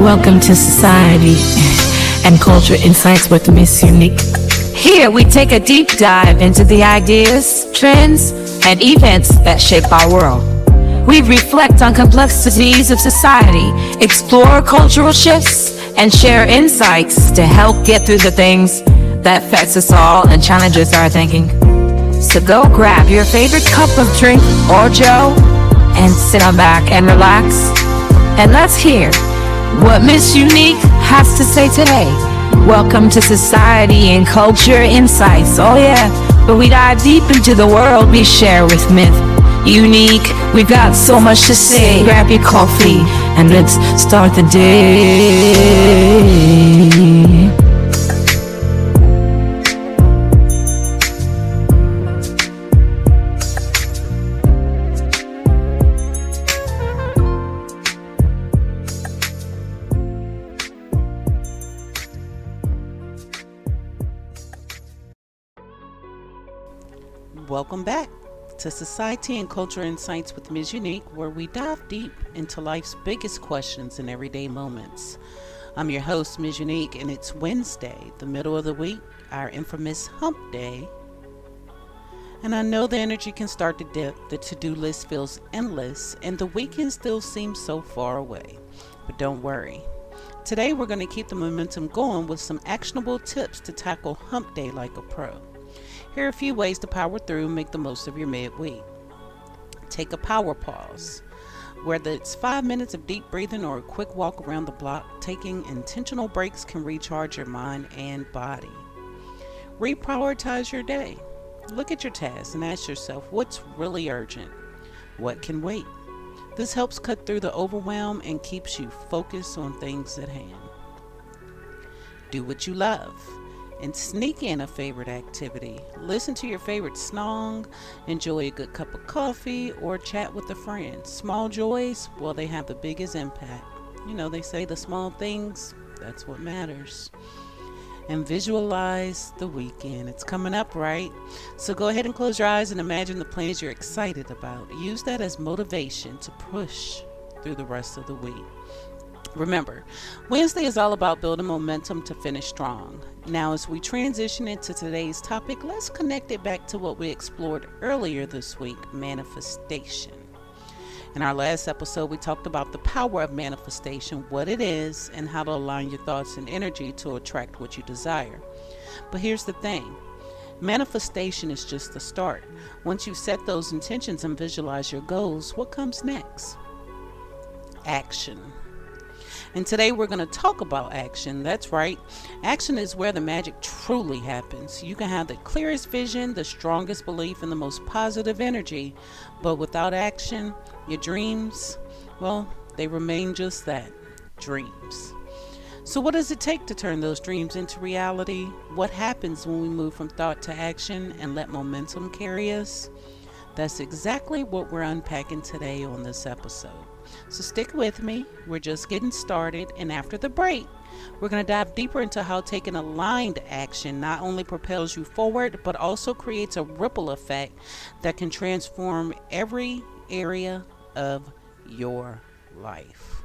Welcome to Society and Culture Insights with Mzeunique. Here we take a deep dive into the ideas, trends, and events that shape our world. We reflect on complexities of society, explore cultural shifts, and share insights to help get through the things that affects us all and challenges our thinking. So go grab your favorite cup of drink or joe and sit on back and relax. And let's hear what Mzeunique has to say today. Welcome to Society and Culture Insights. Oh yeah, where we dive deep into the world we share with Mzeunique. We've got so much to say. Grab your coffee and let's start the day. Welcome back to Society and Culture Insights with Mzeunique, where we dive deep into life's biggest questions and everyday moments. I'm your host, Mzeunique, and it's Wednesday, the middle of the week, our infamous hump day. And I know the energy can start to dip, the to-do list feels endless, and the weekend still seems so far away. But don't worry. Today we're going to keep the momentum going with some actionable tips to tackle hump day like a pro. Here are a few ways to power through and make the most of your midweek. Take a power pause. Whether it's 5 minutes of deep breathing or a quick walk around the block, taking intentional breaks can recharge your mind and body. Reprioritize your day. Look at your tasks and ask yourself what's really urgent. What can wait? This helps cut through the overwhelm and keeps you focused on things at hand. Do what you love and sneak in a favorite activity. Listen to your favorite song, enjoy a good cup of coffee, or chat with a friend. Small joys, well, they have the biggest impact. You know, they say the small things, that's what matters. And visualize the weekend. It's coming up, right? So go ahead and close your eyes and imagine the plans you're excited about. Use that as motivation to push through the rest of the week. Remember, Wednesday is all about building momentum to finish strong. Now, as we transition into today's topic, let's connect it back to what we explored earlier this week, manifestation. In our last episode, we talked about the power of manifestation, what it is, and how to align your thoughts and energy to attract what you desire. But here's the thing. Manifestation is just the start. Once you set those intentions and visualize your goals, what comes next? Action. And today we're going to talk about action. That's right. Action is where the magic truly happens. You can have the clearest vision, the strongest belief, and the most positive energy. But without action, your dreams, well, they remain just that, dreams. So what does it take to turn those dreams into reality? What happens when we move from thought to action and let momentum carry us? That's exactly what we're unpacking today on this episode. So stick with me. We're just getting started, and after the break, we're going to dive deeper into how taking aligned action not only propels you forward, but also creates a ripple effect that can transform every area of your life.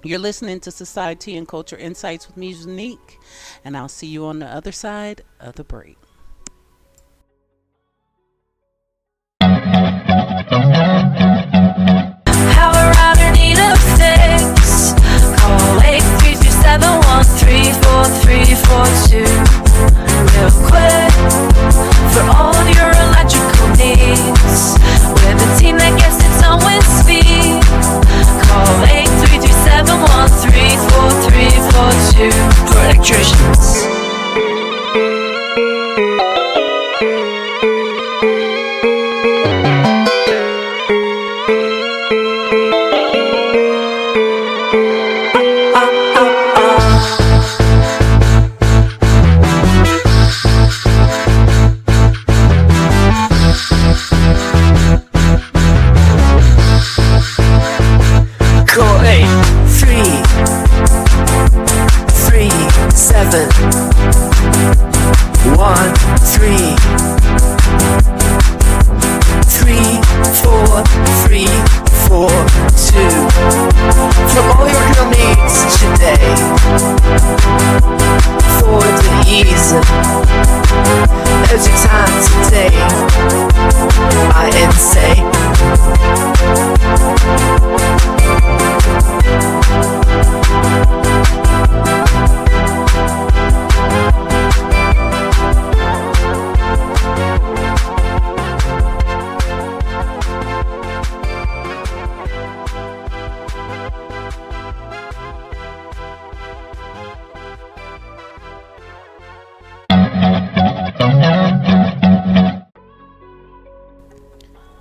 You're listening to Society and Culture Insights with Mzeunique, and I'll see you on the other side of the break. Call 833-713-4342 real quick for all your electrical needs. We're the team that gets it done with speed. Call 833-713-4342 for electricians.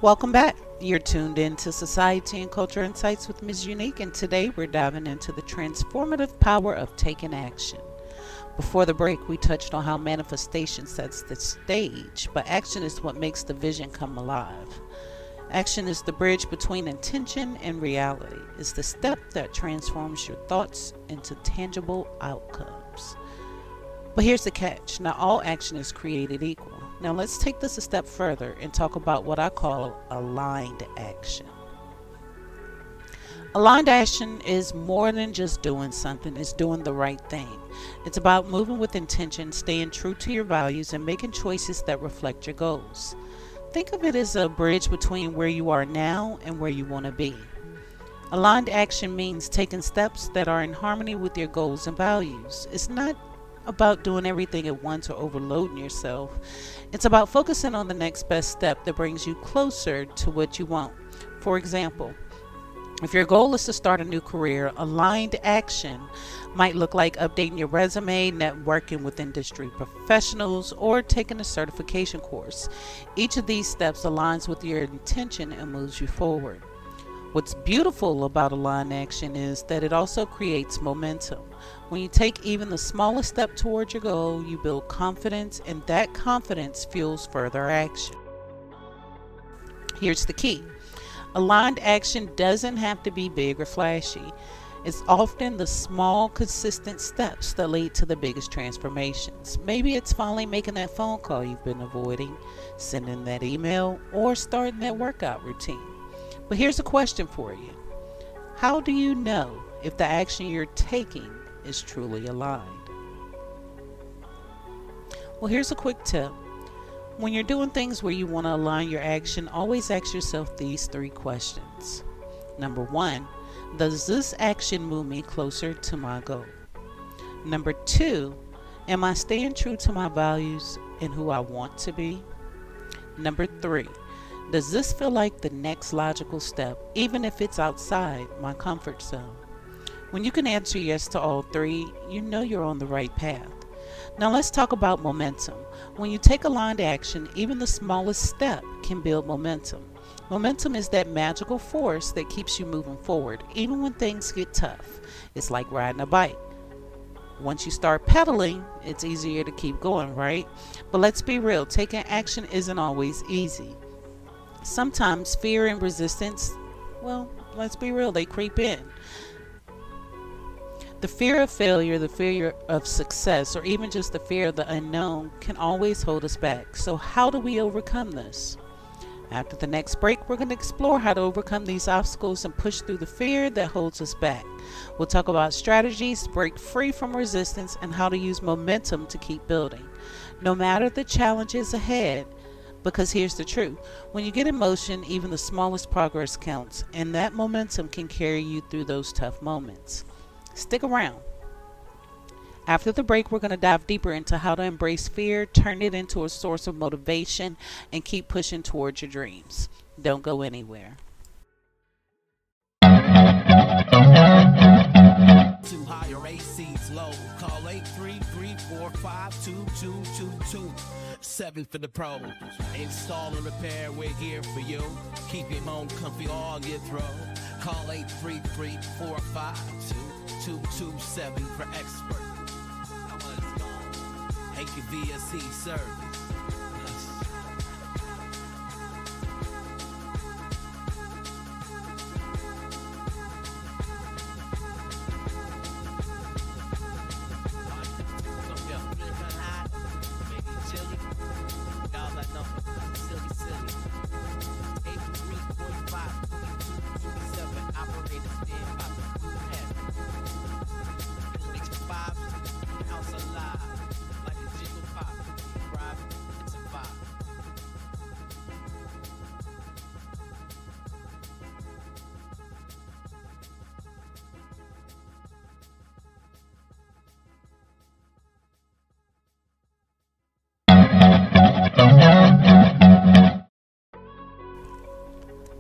Welcome back. You're tuned in to Society and Culture Insights with Mzeunique, and today we're diving into the transformative power of taking action. Before the break, we touched on how manifestation sets the stage, but action is what makes the vision come alive. Action is the bridge between intention and reality. It's the step that transforms your thoughts into tangible outcomes. But here's the catch. Not all action is created equal. Now let's take this a step further and talk about what I call aligned action. Aligned action is more than just doing something, it's doing the right thing. It's about moving with intention, staying true to your values, and making choices that reflect your goals. Think of it as a bridge between where you are now and where you want to be. Aligned action means taking steps that are in harmony with your goals and values. It's not about doing everything at once or overloading yourself. It's about focusing on the next best step that brings you closer to what you want. For example, if your goal is to start a new career, aligned action might look like updating your resume, networking with industry professionals, or taking a certification course. Each of these steps aligns with your intention and moves you forward. What's beautiful about aligned action is that it also creates momentum. When you take even the smallest step towards your goal, you build confidence, and that confidence fuels further action. Here's the key. Aligned action doesn't have to be big or flashy. It's often the small, consistent steps that lead to the biggest transformations. Maybe it's finally making that phone call you've been avoiding, sending that email, or starting that workout routine. But here's a question for you. How do you know if the action you're taking is truly aligned? Well, here's a quick tip. When you're doing things where you want to align your action, always ask yourself these 3 questions. Number 1, does this action move me closer to my goal? Number 2, am I staying true to my values and who I want to be? Number 3, does this feel like the next logical step, even if it's outside my comfort zone? When you can answer yes to all 3, you know you're on the right path. Now let's talk about momentum. When you take aligned action, even the smallest step can build momentum. Momentum is that magical force that keeps you moving forward, even when things get tough. It's like riding a bike. Once you start pedaling, it's easier to keep going, right? But let's be real, taking action isn't always easy. Sometimes fear and resistance, well, let's be real, they creep in. The fear of failure, the fear of success, or even just the fear of the unknown can always hold us back. So how do we overcome this? After the next break, we're going to explore how to overcome these obstacles and push through the fear that holds us back. We'll talk about strategies to break free from resistance and how to use momentum to keep building, no matter the challenges ahead. Because here's the truth, when you get in motion, even the smallest progress counts, and that momentum can carry you through those tough moments. Stick around. After the break, we're going to dive deeper into how to embrace fear, turn it into a source of motivation, and keep pushing towards your dreams. Don't go anywhere. Too high or AC's low. Call 833-452-2222. 7 for the pros. Install and repair, we're here for you. Keep your home comfy all year through. Call 833-452-2227 for expert. HVAC Services.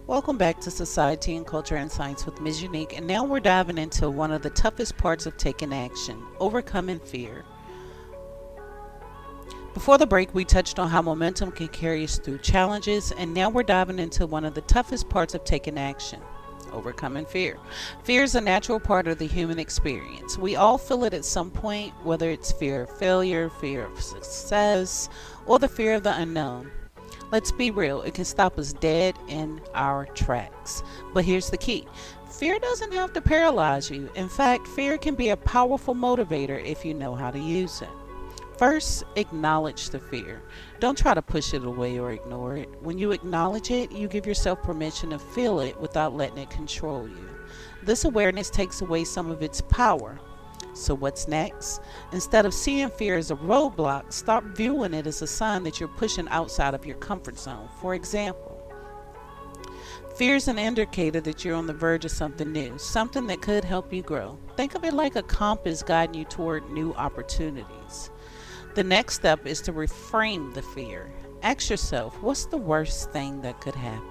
Welcome back to Society and Culture and Science with Mzeunique, and now we're diving into one of the toughest parts of taking action, overcoming fear. Before the break, we touched on how momentum can carry us through challenges, and now we're diving into one of the toughest parts of taking action: overcoming fear. Fear is a natural part of the human experience. We all feel it at some point, whether it's fear of failure, fear of success, or the fear of the unknown. Let's be real, it can stop us dead in our tracks. But here's the key: fear doesn't have to paralyze you. In fact, fear can be a powerful motivator if you know how to use it. First, acknowledge the fear. Don't try to push it away or ignore it. When you acknowledge it, you give yourself permission to feel it without letting it control you. This awareness takes away some of its power. So what's next? Instead of seeing fear as a roadblock, start viewing it as a sign that you're pushing outside of your comfort zone. For example, fear is an indicator that you're on the verge of something new, something that could help you grow. Think of it like a compass guiding you toward new opportunities. The next step is to reframe the fear. Ask yourself, what's the worst thing that could happen?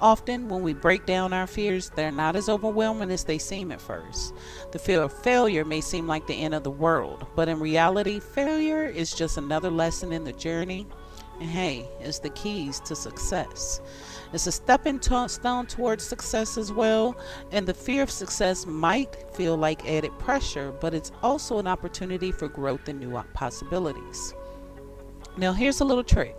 Often, when we break down our fears, they're not as overwhelming as they seem at first. The fear of failure may seem like the end of the world, but in reality, failure is just another lesson in the journey. And hey, it's the keys to success. It's a stepping stone towards success as well, and the fear of success might feel like added pressure, but it's also an opportunity for growth and new possibilities. Now here's a little trick.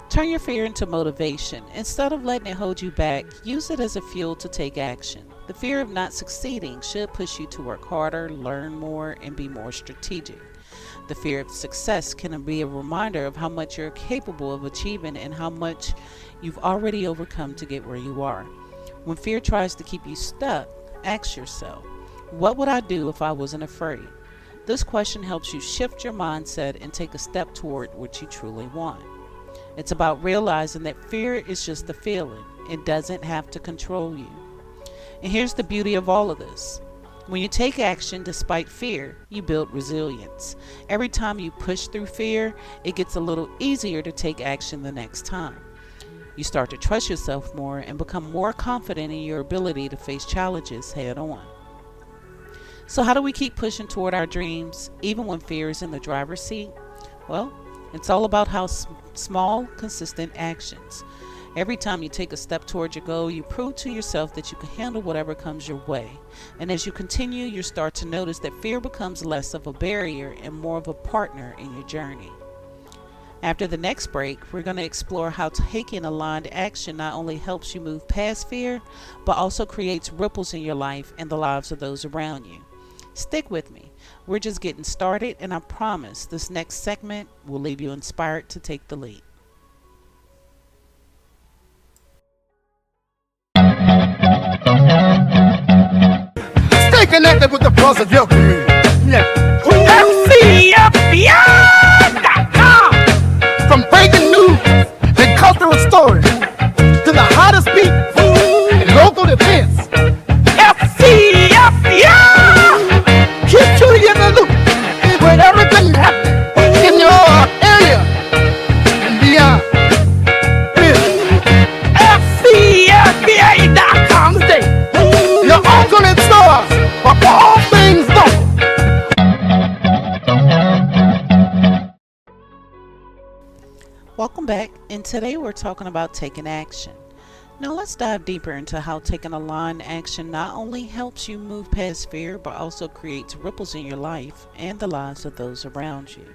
Turn your fear into motivation. Instead of letting it hold you back, use it as a fuel to take action. The fear of not succeeding should push you to work harder, learn more, and be more strategic. The fear of success can be a reminder of how much you're capable of achieving and how much you've already overcome to get where you are. When fear tries to keep you stuck, ask yourself, what would I do if I wasn't afraid? This question helps you shift your mindset and take a step toward what you truly want. It's about realizing that fear is just a feeling. It doesn't have to control you. And here's the beauty of all of this. When you take action despite fear, you build resilience. Every time you push through fear, it gets a little easier to take action the next time. You start to trust yourself more and become more confident in your ability to face challenges head on. So how do we keep pushing toward our dreams, even when fear is in the driver's seat? Well, it's all about how small, consistent actions. Every time you take a step towards your goal, you prove to yourself that you can handle whatever comes your way. And as you continue, you start to notice that fear becomes less of a barrier and more of a partner in your journey. After the next break, we're going to explore how taking aligned action not only helps you move past fear, but also creates ripples in your life and the lives of those around you. Stick with me. We're just getting started, and I promise this next segment will leave you inspired to take the lead. Stay connected with the pulse of your community. FCFBI.com. From breaking news and cultural stories to the hottest beats and local events, FCFBI keeps you in the loop with everything happening in your area and beyond. FCFBI.com today. Your ultimate source for all things local. Welcome back, and today we're talking about taking action. Now let's dive deeper into how taking aligned action not only helps you move past fear, but also creates ripples in your life and the lives of those around you.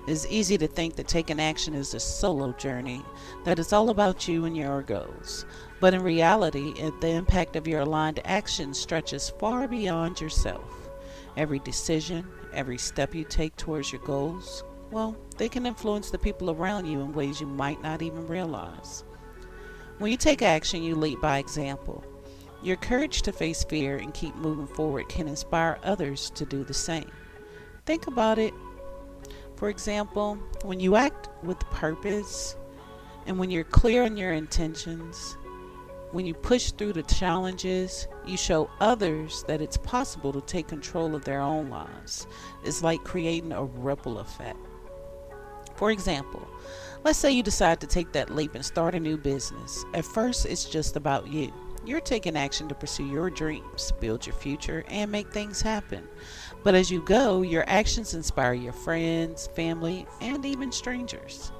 It's easy to think that taking action is a solo journey, that it's all about you and your goals. But in reality, the impact of your aligned action stretches far beyond yourself. Every decision, every step you take towards your goals, well, they can influence the people around you in ways you might not even realize. When you take action, you lead by example. Your courage to face fear and keep moving forward can inspire others to do the same. Think about it. For example, when you act with purpose and when you're clear on your intentions, when you push through the challenges, you show others that it's possible to take control of their own lives. It's like creating a ripple effect. For example, let's say you decide to take that leap and start a new business. At first, it's just about you. You're taking action to pursue your dreams, build your future, and make things happen. But as you go, your actions inspire your friends, family, and even strangers.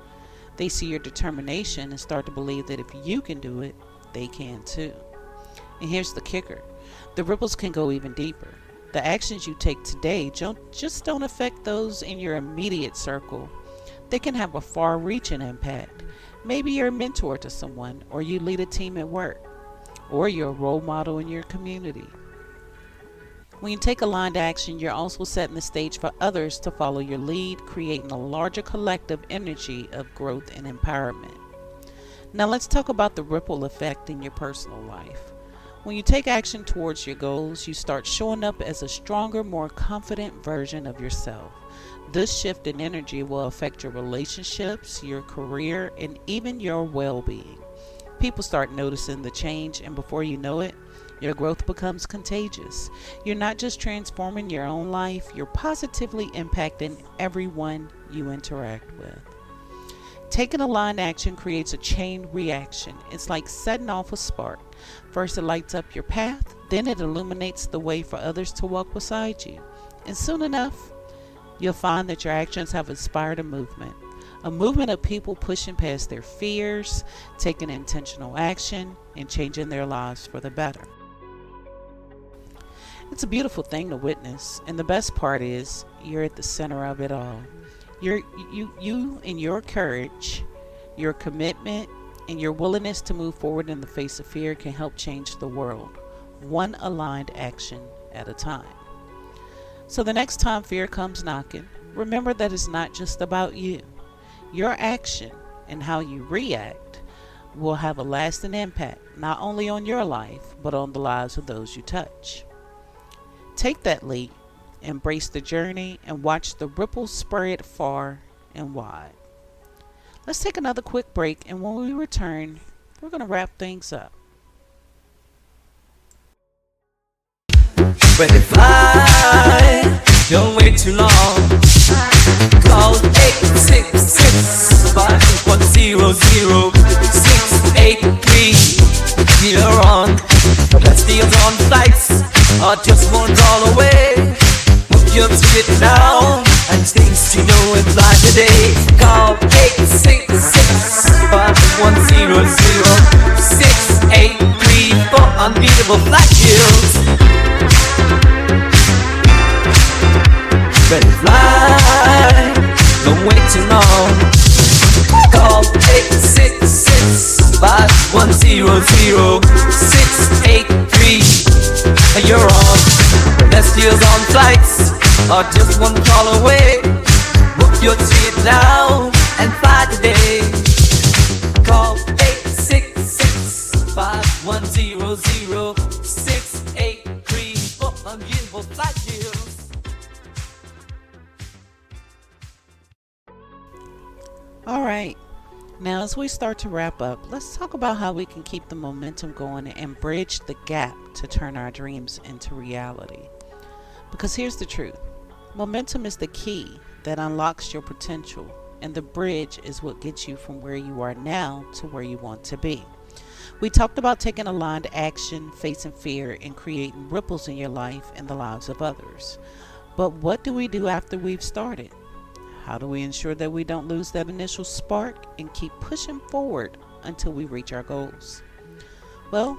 They see your determination and start to believe that if you can do it, they can too. And here's the kicker. The ripples can go even deeper. The actions you take today just don't affect those in your immediate circle. They can have a far-reaching impact. Maybe you're a mentor to someone, or you lead a team at work, or you're a role model in your community. When you take aligned action, you're also setting the stage for others to follow your lead, creating a larger collective energy of growth and empowerment. Now let's talk about the ripple effect in your personal life. When you take action towards your goals, you start showing up as a stronger, more confident version of yourself. This shift in energy will affect your relationships, your career, and even your well-being. People start noticing the change, and before you know it, your growth becomes contagious. You're not just transforming your own life, you're positively impacting everyone you interact with. Taking aligned action creates a chain reaction. It's like setting off a spark. First it lights up your path, then it illuminates the way for others to walk beside you. And soon enough, you'll find that your actions have inspired a movement of people pushing past their fears, taking intentional action, and changing their lives for the better. It's a beautiful thing to witness, and the best part is you're at the center of it all. You and your courage, your commitment, and your willingness to move forward in the face of fear can help change the world, one aligned action at a time. So the next time fear comes knocking, remember that it's not just about you. Your action and how you react will have a lasting impact, not only on your life, but on the lives of those you touch. Take that leap, embrace the journey, and watch the ripples spread far and wide. Let's take another quick break, and when we return, we're going to wrap things up. Ready, fly, don't wait too long. Call 866-510-683. You're on. Best deals on flights are just one call away. Book your ticket now and things to know and fly today. Call 866-510-683 for unbeatable flight deals. Ready to fly, don't wait too long. Call 866-510-683. You're on. Best deals on flights are just one call away. Book your ticket now and fly today. Call 866-510-683 for unbeatable flight deals. All right. Now, as we start to wrap up, let's talk about how we can keep the momentum going and bridge the gap to turn our dreams into reality. Because here's the truth. Momentum is the key that unlocks your potential, and the bridge is what gets you from where you are now to where you want to be. We talked about taking aligned action, facing fear, and creating ripples in your life and the lives of others. But what do we do after we've started? How do we ensure that we don't lose that initial spark and keep pushing forward until we reach our goals? Well,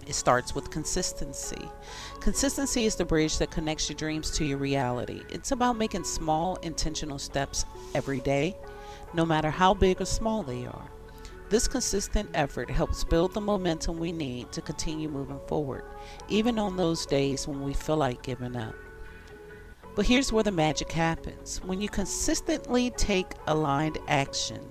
it starts with consistency. Consistency is the bridge that connects your dreams to your reality. It's about making small, intentional steps every day, no matter how big or small they are. This consistent effort helps build the momentum we need to continue moving forward, even on those days when we feel like giving up. But here's where the magic happens. When you consistently take aligned action,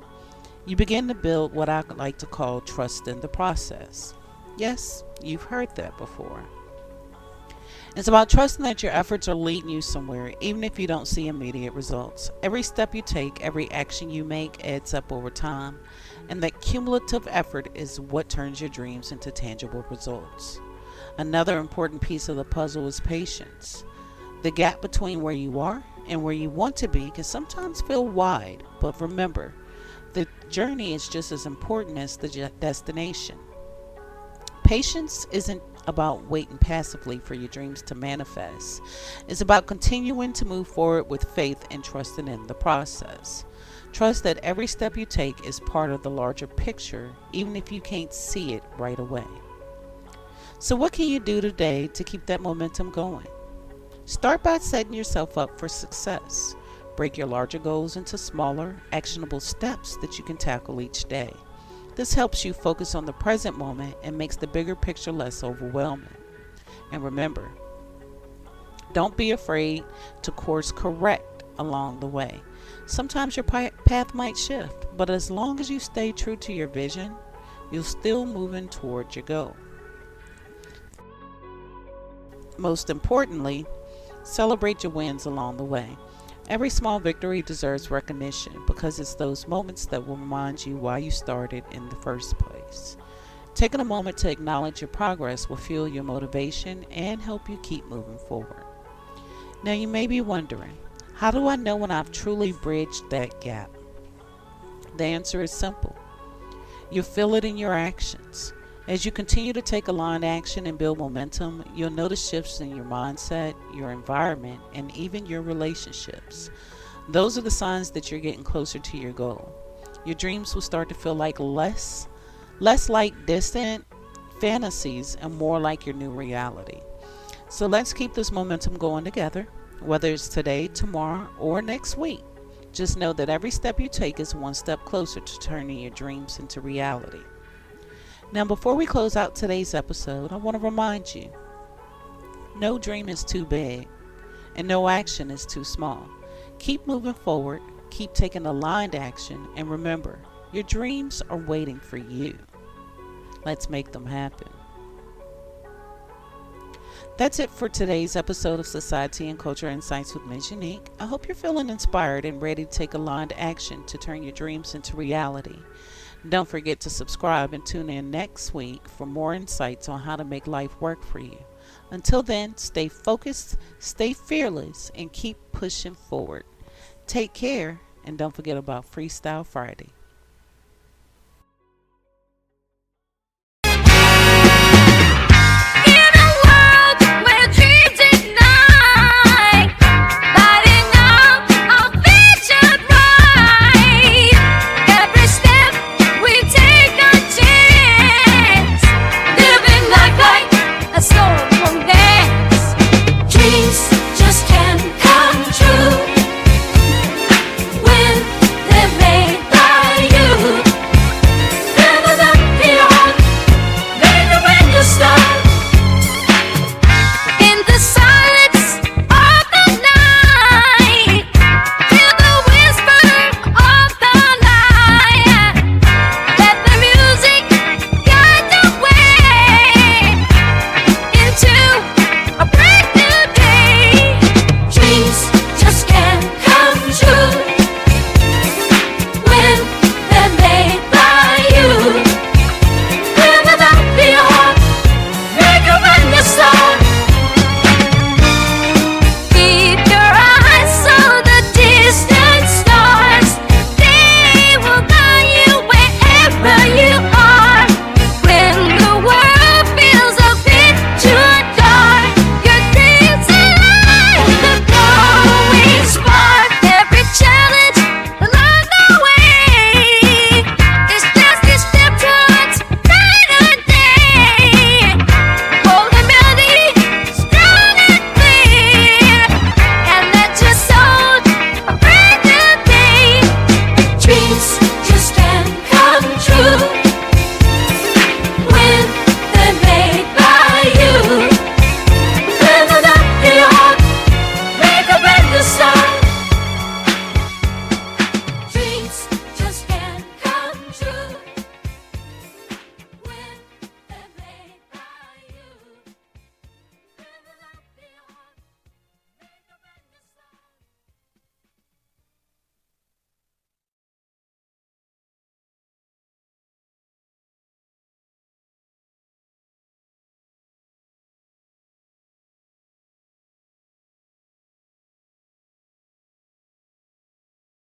you begin to build what I like to call trust in the process. Yes, you've heard that before. It's about trusting that your efforts are leading you somewhere, even if you don't see immediate results. Every step you take, every action you make adds up over time, and that cumulative effort is what turns your dreams into tangible results. Another important piece of the puzzle is patience. The gap between where you are and where you want to be can sometimes feel wide, but remember, the journey is just as important as the destination. Patience isn't about waiting passively for your dreams to manifest. It's about continuing to move forward with faith and trusting in the process. Trust that every step you take is part of the larger picture, even if you can't see it right away. So, what can you do today to keep that momentum going? Start by setting yourself up for success. Break your larger goals into smaller, actionable steps that you can tackle each day. This helps you focus on the present moment and makes the bigger picture less overwhelming. And remember, don't be afraid to course correct along the way. Sometimes your path might shift, but as long as you stay true to your vision, you're still moving toward your goal. Most importantly, celebrate your wins along the way. Every small victory deserves recognition because it's those moments that will remind you why you started in the first place. Taking a moment to acknowledge your progress will fuel your motivation and help you keep moving forward. Now you may be wondering, how do I know when I've truly bridged that gap? The answer is simple. You'll feel it in your actions. As you continue to take aligned action and build momentum, you'll notice shifts in your mindset, your environment, and even your relationships. Those are the signs that you're getting closer to your goal. Your dreams will start to feel like less like distant fantasies and more like your new reality. So let's keep this momentum going together, whether it's today, tomorrow, or next week. Just know that every step you take is one step closer to turning your dreams into reality. Now, before we close out today's episode, I want to remind you, no dream is too big and no action is too small. Keep moving forward, keep taking aligned action, and remember, your dreams are waiting for you. Let's make them happen. That's it for today's episode of Society and Culture Insights with Mzeunique. I hope you're feeling inspired and ready to take aligned action to turn your dreams into reality. Don't forget to subscribe and tune in next week for more insights on how to make life work for you. Until then, stay focused, stay fearless, and keep pushing forward. Take care, and don't forget about Freestyle Friday.